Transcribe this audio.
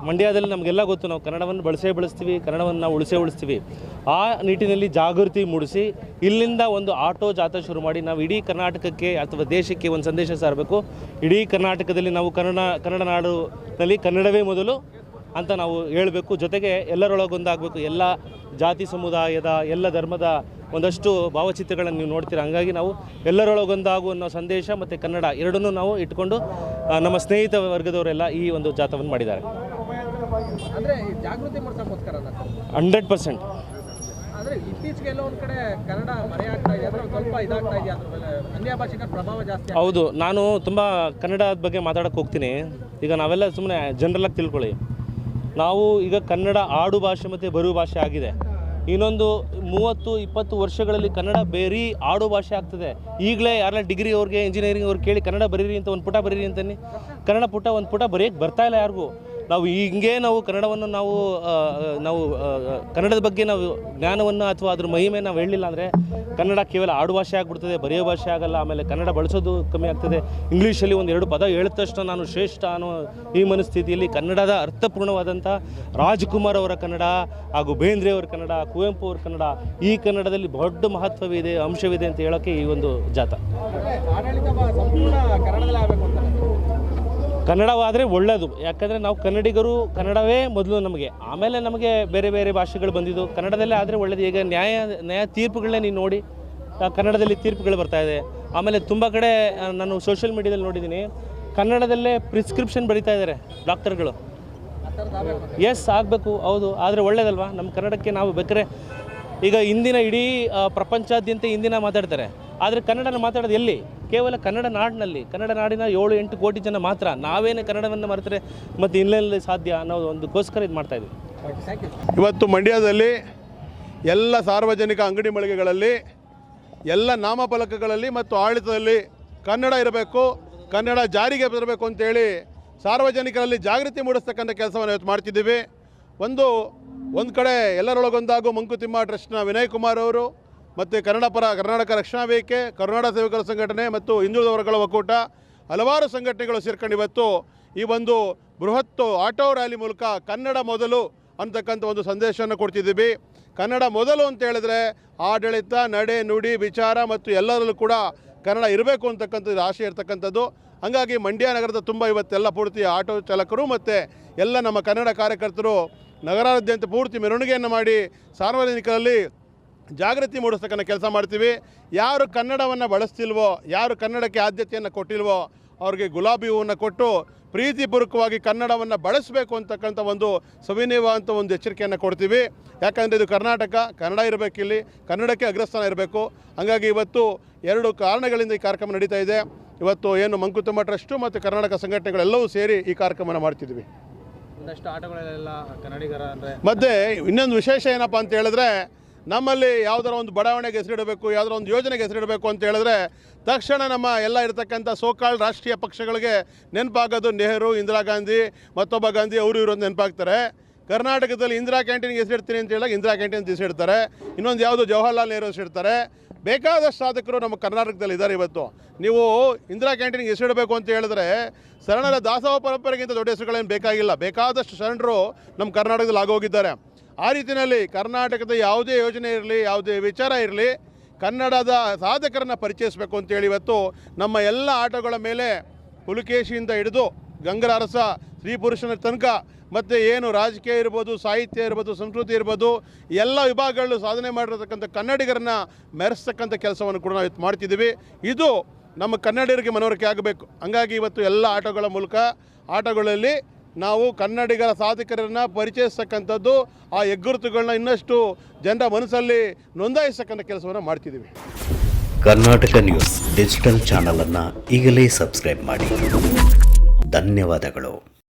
ಮಂಡ್ಯದಲ್ಲಿ ನಮಗೆಲ್ಲ ಗೊತ್ತು, ನಾವು ಕನ್ನಡವನ್ನು ಬಳಸ್ತೀವಿ, ಕನ್ನಡವನ್ನು ನಾವು ಉಳಿಸ್ತೀವಿ. ಆ ನಿಟ್ಟಿನಲ್ಲಿ ಜಾಗೃತಿ ಮೂಡಿಸಿ ಇಲ್ಲಿಂದ ಒಂದು ಆಟೋ ಜಾಥಾ ಶುರು ಮಾಡಿ ನಾವು ಇಡೀ ಕರ್ನಾಟಕಕ್ಕೆ ಅಥವಾ ದೇಶಕ್ಕೆ ಒಂದು ಸಂದೇಶ ಸಾರಬೇಕು. ಇಡೀ ಕರ್ನಾಟಕದಲ್ಲಿ ನಾವು ಕನ್ನಡ ನಾಡಿನಲ್ಲಿ ಕನ್ನಡವೇ ಮೊದಲು ಅಂತ ನಾವು ಹೇಳಬೇಕು. ಜೊತೆಗೆ ಎಲ್ಲರೊಳಗೊಂದಾಗಬೇಕು. ಎಲ್ಲ ಜಾತಿ ಸಮುದಾಯದ ಎಲ್ಲ ಧರ್ಮದ ಒಂದಷ್ಟು ಭಾವಚಿತ್ರಗಳನ್ನು ನೀವು ನೋಡ್ತೀರ. ಹಂಗಾಗಿ ನಾವು ಎಲ್ಲರೊಳಗೊಂದಾಗು ಅನ್ನೋ ಸಂದೇಶ ಮತ್ತು ಕನ್ನಡ ಎರಡನ್ನೂ ನಾವು ಇಟ್ಕೊಂಡು ನಮ್ಮ ಸ್ನೇಹಿತ ವರ್ಗದವರೆಲ್ಲ ಈ ಒಂದು ಜಾಥಾವನ್ನು ಮಾಡಿದ್ದಾರೆ. 100%. ಆದರೆ ಇತ್ತೀಚೆಗೆ ಎಲ್ಲೋ ಒಂದು ಕಡೆ ಕನ್ನಡ ಮರೆಯಾಗ್ತಾ ಇದೆ, ಅಂದರೆ ಸ್ವಲ್ಪ ಇದಾಗ್ತಾ ಇದೆ, ಅದ್ರ ಮೇಲೆ ಅನ್ಯ ಭಾಷಿಕರ ಪ್ರಭಾವ ಜಾಸ್ತಿ. ಹೌದು, ನಾನು ತುಂಬ ಕನ್ನಡದ ಬಗ್ಗೆ ಮಾತಾಡೋಕ್ಕೆ ಹೋಗ್ತೀನಿ. ಈಗ ನಾವೆಲ್ಲ ಸುಮ್ಮನೆ ಜನರಲಾಗಿ ತಿಳ್ಕೊಳ್ಳಿ, ನಾವು ಈಗ ಕನ್ನಡ ಆಡು ಭಾಷೆ ಮತ್ತು ಬರುವ ಭಾಷೆ ಆಗಿದೆ. ಇನ್ನೊಂದು 30-20 ವರ್ಷಗಳಲ್ಲಿ ಕನ್ನಡ ಬೇರೆ ಆಡು ಭಾಷೆ ಆಗ್ತದೆ. ಈಗಲೇ ಯಾರೆಲ್ಲ ಡಿಗ್ರಿ ಅವ್ರಿಗೆ ಇಂಜಿನಿಯರಿಂಗ್ ಅವ್ರಿಗೆ ಕೇಳಿ ಕನ್ನಡ ಬರೀರಿ ಅಂತ ಒಂದು ಪುಟ ಬರೀರಿ ಅಂತಾನೆ, ಕನ್ನಡ ಒಂದು ಪುಟ ಬರೆಯೋಕ್ಕೆ ಬರ್ತಾಯಿಲ್ಲ ಯಾರಿಗೂ. ನಾವು ಕನ್ನಡವನ್ನು ನಾವು ಕನ್ನಡದ ಬಗ್ಗೆ ನಾವು ಜ್ಞಾನವನ್ನು ಅಥವಾ ಅದ್ರ ಮಹಿಮೆ ನಾವು ಹೇಳಲಿಲ್ಲ ಅಂದರೆ ಕನ್ನಡ ಕೇವಲ ಆಡು ಭಾಷೆ ಆಗಿಬಿಡ್ತದೆ, ಬರೆಯೋ ಭಾಷೆ ಆಗಲ್ಲ. ಆಮೇಲೆ ಕನ್ನಡ ಬಳಸೋದು ಕಮ್ಮಿ ಆಗ್ತದೆ. ಇಂಗ್ಲೀಷಲ್ಲಿ 1-2 ಪದ ಹೇಳಿದ ತಕ್ಷಣ ನಾನು ಶ್ರೇಷ್ಠ ಅನ್ನೋ ಈ ಮನಸ್ಥಿತಿಯಲ್ಲಿ ಕನ್ನಡದ ಅರ್ಥಪೂರ್ಣವಾದಂಥ ರಾಜ್ಕುಮಾರ್ ಅವರ ಕನ್ನಡ ಹಾಗೂ ಬೇಂದ್ರೆ ಅವರ ಕನ್ನಡ, ಕುವೆಂಪು ಅವರ ಕನ್ನಡ, ಈ ಕನ್ನಡದಲ್ಲಿ ದೊಡ್ಡ ಮಹತ್ವವಿದೆ, ಅಂಶವಿದೆ ಅಂತ ಹೇಳೋಕ್ಕೆ ಈ ಒಂದು ಜಾಥಾ. ಕನ್ನಡವಾದರೆ ಒಳ್ಳೆಯದು. ಯಾಕಂದರೆ ನಾವು ಕನ್ನಡಿಗರು, ಕನ್ನಡವೇ ಮೊದಲು ನಮಗೆ, ಆಮೇಲೆ ನಮಗೆ ಬೇರೆ ಬೇರೆ ಭಾಷೆಗಳು ಬಂದಿದ್ದು. ಕನ್ನಡದಲ್ಲೇ ಆದರೆ ಒಳ್ಳೆಯದು. ಈಗ ನ್ಯಾಯ ತೀರ್ಪುಗಳನ್ನೇ ನೀವು ನೋಡಿ, ಕನ್ನಡದಲ್ಲಿ ತೀರ್ಪುಗಳು ಬರ್ತಾಯಿದೆ. ಆಮೇಲೆ ತುಂಬ ಕಡೆ ನಾನು ಸೋಷಿಯಲ್ ಮೀಡಿಯಾದಲ್ಲಿ ನೋಡಿದ್ದೀನಿ, ಕನ್ನಡದಲ್ಲೇ ಪ್ರಿಸ್ಕ್ರಿಪ್ಷನ್ ಬರಿತಾ ಇದ್ದಾರೆ ಡಾಕ್ಟರ್ಗಳು. ಎಸ್, ಆಗಬೇಕು, ಹೌದು. ಆದರೆ ಒಳ್ಳೆಯದಲ್ವಾ ನಮ್ಮ ಕನ್ನಡಕ್ಕೆ? ನಾವು ಬೇಕಾದ್ರೆ ಈಗ ಇಂದಿನ ಇಡೀ ಪ್ರಪಂಚಾದ್ಯಂತ ಹಿಂದಿನ ಮಾತಾಡ್ತಾರೆ, ಆದರೆ ಕನ್ನಡನ ಮಾತಾಡೋದು ಎಲ್ಲಿ? ಕೇವಲ ಕನ್ನಡ ನಾಡಿನಲ್ಲಿ, ಕನ್ನಡ ನಾಡಿನ 7-8 ಕೋಟಿ ಜನ ಮಾತ್ರ. ನಾವೇನೇ ಕನ್ನಡವನ್ನು ಮರೆತರೆ ಮತ್ತು ಇನ್ನೆಲ್ಲಿ ಸಾಧ್ಯ ಅನ್ನೋದು ಒಂದಕ್ಕೋಸ್ಕರ ಇದು ಮಾಡ್ತಾಯಿದ್ವಿ. ಇವತ್ತು ಮಂಡ್ಯದಲ್ಲಿ ಎಲ್ಲ ಸಾರ್ವಜನಿಕ ಅಂಗಡಿ ಮಳಿಗೆಗಳಲ್ಲಿ, ಎಲ್ಲ ನಾಮಫಲಕಗಳಲ್ಲಿ ಮತ್ತು ಆಡಳಿತದಲ್ಲಿ ಕನ್ನಡ ಇರಬೇಕು, ಕನ್ನಡ ಜಾರಿಗೆ ಬರಬೇಕು ಅಂತೇಳಿ ಸಾರ್ವಜನಿಕರಲ್ಲಿ ಜಾಗೃತಿ ಮೂಡಿಸ್ತಕ್ಕಂಥ ಕೆಲಸವನ್ನು ಇವತ್ತು ಮಾಡ್ತಿದ್ದೀವಿ. ಒಂದು ಕಡೆ ಎಲ್ಲರೊಳಗೊಂದಾಗು ಮಂಕುತಿಮ್ಮ ಟ್ರಸ್ಟ್ನ ವಿನಯ್ ಕುಮಾರ್ ಅವರು ಮತ್ತು ಕರ್ನಾಟಕ ರಕ್ಷಣಾ ವೇದಿಕೆ, ಕರ್ನಾಟಕ ಸೇವಕರ ಸಂಘಟನೆ ಮತ್ತು ಹಿಂದುಳಿದ ವರ್ಗಗಳ ಒಕ್ಕೂಟ, ಹಲವಾರು ಸಂಘಟನೆಗಳು ಸೇರ್ಕೊಂಡು ಇವತ್ತು ಈ ಒಂದು ಬೃಹತ್ ಆಟೋ ರ್ಯಾಲಿ ಮೂಲಕ ಕನ್ನಡ ಮೊದಲು ಅಂತಕ್ಕಂಥ ಒಂದು ಸಂದೇಶವನ್ನು ಕೊಡ್ತಿದ್ದೀವಿ. ಕನ್ನಡ ಮೊದಲು ಅಂತ ಹೇಳಿದ್ರೆ ಆಡಳಿತ, ನಡೆ, ನುಡಿ, ವಿಚಾರ ಮತ್ತು ಎಲ್ಲರಲ್ಲೂ ಕೂಡ ಕನ್ನಡ ಇರಬೇಕು ಅಂತಕ್ಕಂಥದ್ದು ಆಶೆ ಇರ್ತಕ್ಕಂಥದ್ದು. ಹಾಗಾಗಿ ಮಂಡ್ಯ ನಗರದ ತುಂಬ ಇವತ್ತೆಲ್ಲ ಪೂರ್ತಿ ಆಟೋ ಚಾಲಕರು ಮತ್ತು ಎಲ್ಲ ನಮ್ಮ ಕನ್ನಡ ಕಾರ್ಯಕರ್ತರು ನಗರಾದ್ಯಂತ ಪೂರ್ತಿ ಮೆರವಣಿಗೆಯನ್ನು ಮಾಡಿ ಸಾರ್ವಜನಿಕರಲ್ಲಿ ಜಾಗೃತಿ ಮೂಡಿಸ್ತಕ್ಕಂಥ ಕೆಲಸ ಮಾಡ್ತೀವಿ. ಯಾರು ಕನ್ನಡವನ್ನು ಬಳಸ್ತಿಲ್ವೋ, ಯಾರು ಕನ್ನಡಕ್ಕೆ ಆದ್ಯತೆಯನ್ನು ಕೊಟ್ಟಿಲ್ವೋ ಅವ್ರಿಗೆ ಗುಲಾಬಿ ಹೂವನ್ನು ಕೊಟ್ಟು ಪ್ರೀತಿಪೂರ್ವಕವಾಗಿ ಕನ್ನಡವನ್ನು ಬಳಸಬೇಕು ಅಂತಕ್ಕಂಥ ಒಂದು ಸವಿನಯವಾದಂಥ ಒಂದು ಎಚ್ಚರಿಕೆಯನ್ನು ಕೊಡ್ತೀವಿ. ಯಾಕಂದರೆ ಇದು ಕರ್ನಾಟಕ, ಕನ್ನಡ ಇರಬೇಕಿಲ್ಲಿ, ಕನ್ನಡಕ್ಕೆ ಅಗ್ರಸ್ಥಾನ ಇರಬೇಕು. ಹಾಗಾಗಿ ಇವತ್ತು 2 ಕಾರಣಗಳಿಂದ ಈ ಕಾರ್ಯಕ್ರಮ ನಡೀತಾ ಇದೆ. ಇವತ್ತು ಏನು ಮಂಕುತಿಮ್ಮ ಟ್ರಸ್ಟು ಮತ್ತು ಕರ್ನಾಟಕ ಸಂಘಟನೆಗಳೆಲ್ಲವೂ ಸೇರಿ ಈ ಕಾರ್ಯಕ್ರಮನ ಮಾಡ್ತಿದ್ವಿ. ಒಂದಷ್ಟು ಆಟಗಳೆಲ್ಲ ಕನ್ನಡಿಗರ ಅಂದರೆ ಮತ್ತು ಇನ್ನೊಂದು ವಿಶೇಷ ಏನಪ್ಪ ಅಂತ ಹೇಳಿದ್ರೆ, ನಮ್ಮಲ್ಲಿ ಯಾವುದಾರ ಒಂದು ಬಡಾವಣೆಗೆ ಹೆಸರಿಡಬೇಕು, ಯಾವುದಾರ ಒಂದು ಯೋಜನೆಗೆ ಹೆಸರಿಡಬೇಕು ಅಂತ ಹೇಳಿದ್ರೆ ತಕ್ಷಣ ನಮ್ಮ ಎಲ್ಲ ಇರತಕ್ಕಂಥ ಸೋಕಾಳ್ ರಾಷ್ಟ್ರೀಯ ಪಕ್ಷಗಳಿಗೆ ನೆನಪಾಗೋದು ನೆಹರು, ಇಂದಿರಾ ಗಾಂಧಿ, ಮತ್ತೊಬ್ಬ ಗಾಂಧಿ, ಅವರು ಇವರು ನೆನಪಾಗ್ತಾರೆ. ಕರ್ನಾಟಕದಲ್ಲಿ ಇಂದಿರಾ ಕ್ಯಾಂಟೀನ್ಗೆ ಹೆಸರಿಡ್ತೀನಿ ಅಂತ ಹೇಳಿದಾಗ ಇಂದಿರಾ ಕ್ಯಾಂಟೀನ್ ಹೆಸರಿಡ್ತಾರೆ. ಇನ್ನೊಂದು ಯಾವುದು ಜವಾಹರ್ಲಾಲ್ ನೆಹರು ಹೆಸರಿಡ್ತಾರೆ. ಬೇಕಾದಷ್ಟು ಸಾಧಕರು ನಮ್ಮ ಕರ್ನಾಟಕದಲ್ಲಿ ಇದ್ದಾರೆ. ಇವತ್ತು ನೀವು ಇಂದಿರಾ ಕ್ಯಾಂಟೀನ್ಗೆ ಹೆಸರಿಡಬೇಕು ಅಂತ ಹೇಳಿದ್ರೆ ಶರಣರ ದಾಸೋಹ ಪರಂಪರೆಗಿಂತ ದೊಡ್ಡ ಹೆಸರುಗಳೇನು ಬೇಕಾಗಿಲ್ಲ. ಬೇಕಾದಷ್ಟು ಶರಣರು ನಮ್ಮ ಕರ್ನಾಟಕದಲ್ಲಿ ಆಗೋಗಿದ್ದಾರೆ. ಆ ರೀತಿಯಲ್ಲಿ ಕರ್ನಾಟಕದ ಯಾವುದೇ ಯೋಜನೆ ಇರಲಿ, ಯಾವುದೇ ವಿಚಾರ ಇರಲಿ, ಕನ್ನಡದ ಸಾಧಕರನ್ನು ಪರಿಚಯಿಸಬೇಕು ಅಂತೇಳಿ ಇವತ್ತು ನಮ್ಮ ಎಲ್ಲ ಆಟೋಗಳ ಮೇಲೆ ಪುಲಕೇಶಿಯಿಂದ ಹಿಡಿದು ಗಂಗರಾರಸ, ಸ್ತ್ರೀ ಪುರುಷನ ತನಕ ಮತ್ತು ಏನು ರಾಜಕೀಯ ಇರ್ಬೋದು, ಸಾಹಿತ್ಯ ಇರ್ಬೋದು, ಸಂಸ್ಕೃತಿ ಇರ್ಬೋದು, ಎಲ್ಲ ವಿಭಾಗಗಳು ಸಾಧನೆ ಮಾಡಿರತಕ್ಕಂಥ ಕನ್ನಡಿಗರನ್ನು ಮೆರೆಸ್ತಕ್ಕಂಥ ಕೆಲಸವನ್ನು ಕೂಡ ನಾವು ಇವತ್ತು ಮಾಡ್ತಿದ್ದೀವಿ. ಇದು ನಮ್ಮ ಕನ್ನಡಿಗರಿಗೆ ಮನವರಿಕೆ ಆಗಬೇಕು. ಹಂಗಾಗಿ ಇವತ್ತು ಎಲ್ಲ ಆಟೋಗಳ ಮೂಲಕ ಆಟೋಗಳಲ್ಲಿ ನಾವು ಕನ್ನಡಿಗರ ಸಾಧಕರನ್ನು ಪರಿಚಯಿಸ್ತಕ್ಕಂಥದ್ದು, ಆ ಹೆಗ್ಗುರುತುಗಳನ್ನ ಇನ್ನಷ್ಟು ಜನರ ಮನಸ್ಸಲ್ಲಿ ನೋಂದಾಯಿಸ್ತಕ್ಕಂಥ ಕೆಲಸವನ್ನು ಮಾಡ್ತಿದ್ದೀವಿ. ಕರ್ನಾಟಕ ನ್ಯೂಸ್ ಡಿಜಿಟಲ್ ಚಾನಲನ್ನು ಈಗಲೇ ಸಬ್ಸ್ಕ್ರೈಬ್ ಮಾಡಿ. ಧನ್ಯವಾದಗಳು.